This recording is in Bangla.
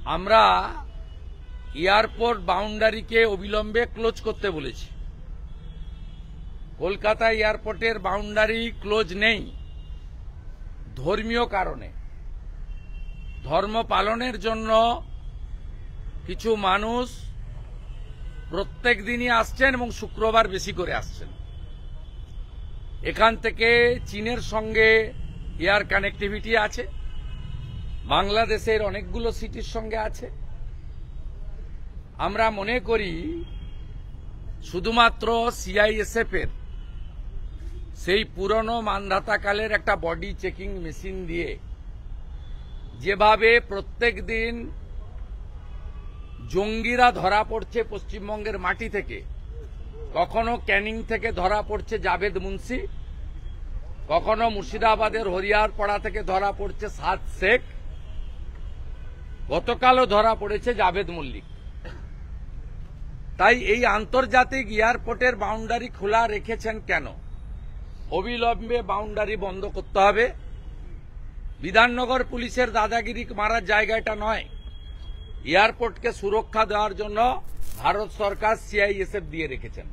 আমরা এয়ারপোর্ট বাউন্ডারিকে অবিলম্বে ক্লোজ করতে বলেছি। কলকাতা এয়ারপোর্টের বাউন্ডারি ক্লোজ নেই ধর্মীয় কারণে। ধর্ম পালনের জন্য কিছু মানুষ প্রত্যেক দিনই আসছেন এবং শুক্রবার বেশি করে আসছেন। এখান থেকে চীনের সঙ্গে এয়ার কানেক্টিভিটি আছে, বাংলাদেশের অনেকগুলো সিটির সঙ্গে আছে। আমরা মনে করি শুধুমাত্র সিআইএসএফ এর সেই পুরনো মানধাতাকালের একটা বডি চেকিং মেশিন দিয়ে যেভাবে প্রত্যেক দিন জঙ্গিরা ধরা পড়ছে পশ্চিমবঙ্গের মাটি থেকে, কখনো ক্যানিং থেকে ধরা পড়ছে জাভেদ মুন্সি, কখনো মুর্শিদাবাদের হরিয়ারপাড়া থেকে ধরা পড়ছে সাদ শেখ, গতকালও ধরা পড়েছে জাভেদ মল্লিক। তাই এই আন্তর্জাতিক এয়ারপোর্টের বাউন্ডারি খোলা রেখেছেন কেন? অবিলম্বে বাউন্ডারি বন্ধ করতে হবে। বিধাননগর পুলিশের দাদাগিরি মারার জায়গাটা নয়। এয়ারপোর্টকে সুরক্ষা দেওয়ার জন্য ভারত সরকার সিআইএসএফ দিয়ে রেখেছেন।